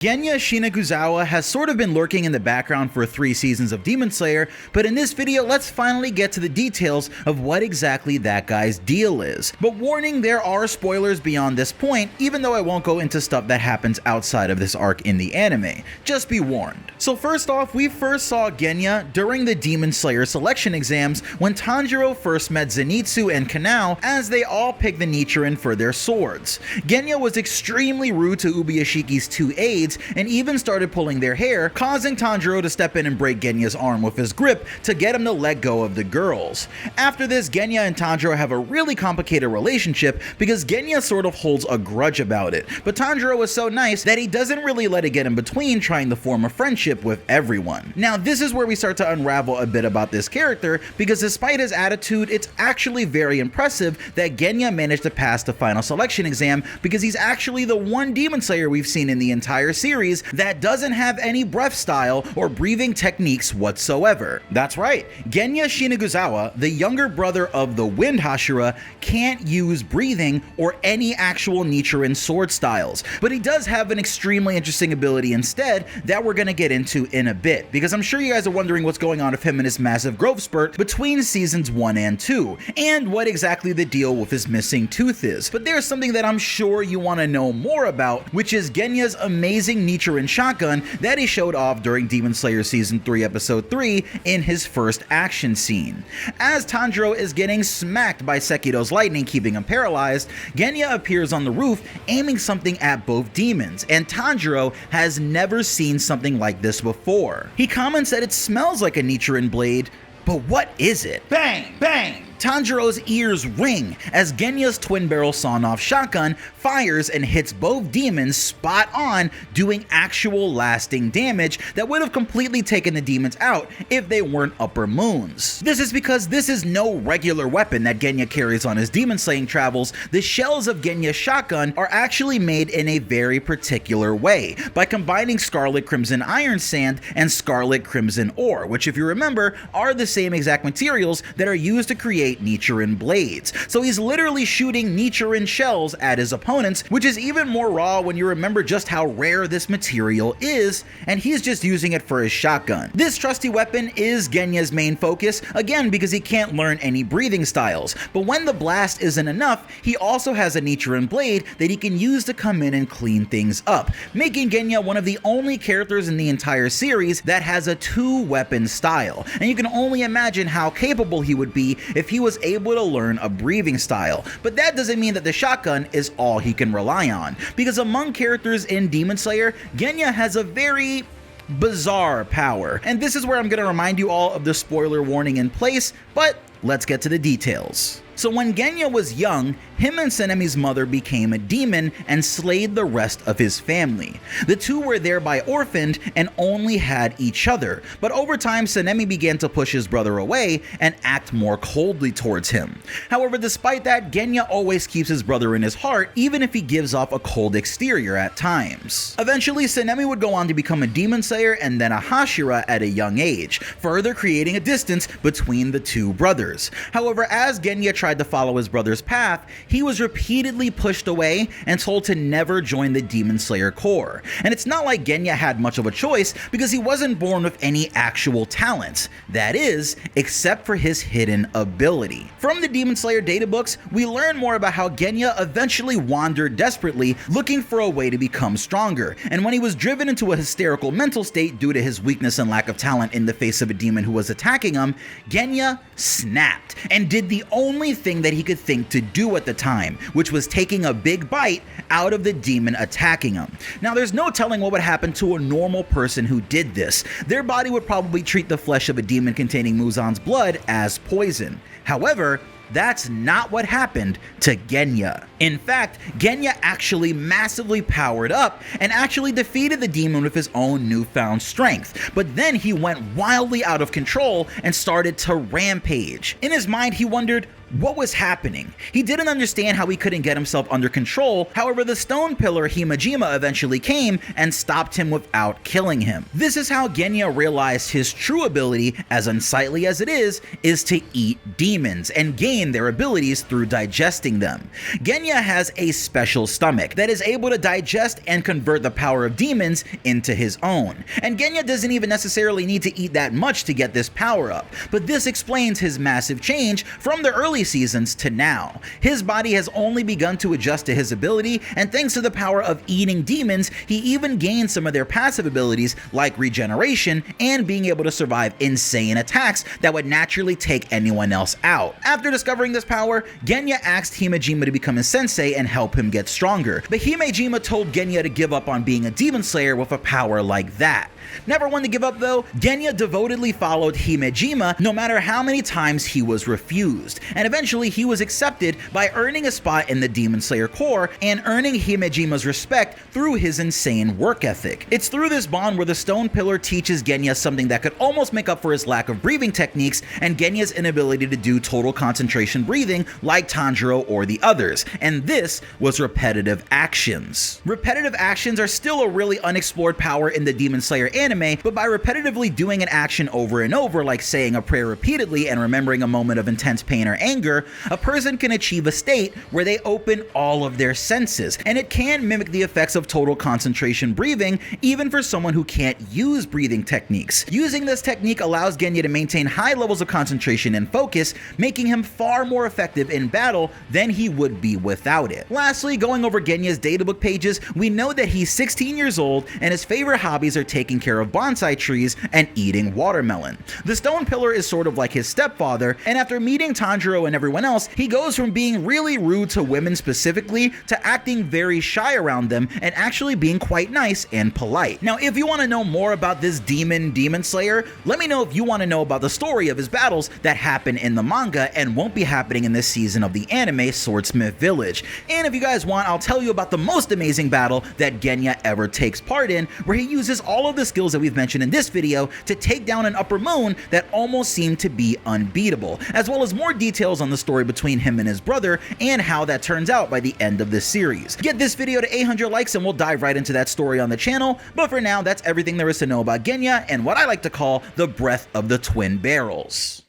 Genya Shinaguzawa has sort of been lurking in the background for 3 seasons of Demon Slayer, but in this video let's finally get to the details of what exactly that guy's deal is. But warning, there are spoilers beyond this point, even though I won't go into stuff that happens outside of this arc in the anime. Just be warned. So first off, we first saw Genya during the Demon Slayer selection exams when Tanjiro first met Zenitsu and Kanao as they all picked the Nichirin for their swords. Genya was extremely rude to Ubuyashiki's 2 aides and even started pulling their hair, causing Tanjiro to step in and break Genya's arm with his grip to get him to let go of the girls. After this, Genya and Tanjiro have a really complicated relationship because Genya sort of holds a grudge about it, but Tanjiro was so nice that he doesn't really let it get in between, trying to form a friendship with everyone. Now this is where we start to unravel a bit about this character, because despite his attitude, it's actually very impressive that Genya managed to pass the final selection exam, because he's actually the one Demon Slayer we've seen in the entire series that doesn't have any breath style or breathing techniques whatsoever. That's right, Genya Shinaguzawa, the younger brother of the Wind Hashira, can't use breathing or any actual Nichirin sword styles, but he does have an extremely interesting ability instead that we're gonna get into in a bit, because I'm sure you guys are wondering what's going on with him and his massive growth spurt between seasons 1 and 2, and what exactly the deal with his missing tooth is. But there's something that I'm sure you want to know more about, which is Genya's amazing Nichirin shotgun that he showed off during Demon Slayer Season 3 Episode 3 in his first action scene. As Tanjiro is getting smacked by Sekiro's lightning, keeping him paralyzed, Genya appears on the roof aiming something at both demons, and Tanjiro has never seen something like this before. He comments that it smells like a Nichirin blade, but what is it? Bang! Bang! Tanjiro's ears ring as Genya's twin-barrel sawn-off shotgun fires and hits both demons spot on, doing actual lasting damage that would have completely taken the demons out if they weren't upper moons. This is because this is no regular weapon that Genya carries on his demon slaying travels. The shells of Genya's shotgun are actually made in a very particular way, by combining Scarlet Crimson Iron Sand and Scarlet Crimson Ore, which, if you remember, are the same exact materials that are used to create Nichirin blades. So he's literally shooting Nichirin shells at his opponents, which is even more raw when you remember just how rare this material is, and he's just using it for his shotgun. This trusty weapon is Genya's main focus, again because he can't learn any breathing styles, but when the blast isn't enough, he also has a Nichirin blade that he can use to come in and clean things up, making Genya one of the only characters in the entire series that has a 2-weapon style, and you can only imagine how capable he would be if he was able to learn a breathing style. But that doesn't mean that the shotgun is all he can rely on, because among characters in Demon Slayer, Genya has a very bizarre power, and this is where I'm going to remind you all of the spoiler warning in place, but let's get to the details. So when Genya was young, him and Sanemi's mother became a demon and slayed the rest of his family. The two were thereby orphaned and only had each other, but over time Sanemi began to push his brother away and act more coldly towards him. However, despite that, Genya always keeps his brother in his heart, even if he gives off a cold exterior at times. Eventually, Sanemi would go on to become a Demon Slayer and then a Hashira at a young age, further creating a distance between the two brothers. However, as Genya tried to follow his brother's path, he was repeatedly pushed away and told to never join the Demon Slayer Corps. And it's not like Genya had much of a choice, because he wasn't born with any actual talents, that is, except for his hidden ability. From the Demon Slayer databooks, we learn more about how Genya eventually wandered desperately looking for a way to become stronger, and when he was driven into a hysterical mental state due to his weakness and lack of talent in the face of a demon who was attacking him, Genya snapped and did the only thing that he could think to do at the time, which was taking a big bite out of the demon attacking him. Now there's no telling what would happen to a normal person who did this. Their body would probably treat the flesh of a demon containing Muzan's blood as poison. However, that's not what happened to Genya. In fact, Genya actually massively powered up and actually defeated the demon with his own newfound strength, but then he went wildly out of control and started to rampage. In his mind, he wondered, what was happening. He didn't understand how he couldn't get himself under control. However, the stone pillar Himejima eventually came and stopped him without killing him. This is how Genya realized his true ability, as unsightly as it is to eat demons and gain their abilities through digesting them. Genya has a special stomach that is able to digest and convert the power of demons into his own. And Genya doesn't even necessarily need to eat that much to get this power up, but this explains his massive change from the early seasons to now. His body has only begun to adjust to his ability, and thanks to the power of eating demons, he even gained some of their passive abilities like regeneration and being able to survive insane attacks that would naturally take anyone else out. After discovering this power, Genya asked Himejima to become his sensei and help him get stronger, but Himejima told Genya to give up on being a demon slayer with a power like that. Never one to give up though, Genya devotedly followed Himejima no matter how many times he was refused, and eventually he was accepted by earning a spot in the Demon Slayer Corps and earning Himejima's respect through his insane work ethic. It's through this bond where the Stone Pillar teaches Genya something that could almost make up for his lack of breathing techniques and Genya's inability to do total concentration breathing like Tanjiro or the others, and this was repetitive actions. Repetitive actions are still a really unexplored power in the Demon Slayer anime, but by repetitively doing an action over and over, like saying a prayer repeatedly and remembering a moment of intense pain or anger, a person can achieve a state where they open all of their senses, and it can mimic the effects of total concentration breathing even for someone who can't use breathing techniques. Using this technique allows Genya to maintain high levels of concentration and focus, making him far more effective in battle than he would be without it. Lastly, going over Genya's databook pages, we know that he's 16 years old and his favorite hobbies are taking care of bonsai trees and eating watermelon. The Stone Pillar is sort of like his stepfather, and after meeting Tanjiro and everyone else, he goes from being really rude to women specifically to acting very shy around them and actually being quite nice and polite. Now, if you want to know more about this demon slayer, let me know if you want to know about the story of his battles that happen in the manga and won't be happening in this season of the anime Swordsmith Village. And if you guys want, I'll tell you about the most amazing battle that Genya ever takes part in, where he uses all of the skills that we've mentioned in this video to take down an upper moon that almost seemed to be unbeatable, as well as more details on the story between him and his brother and how that turns out by the end of this series. Get this video to 800 likes and we'll dive right into that story on the channel, but for now, that's everything there is to know about Genya and what I like to call the breath of the twin barrels.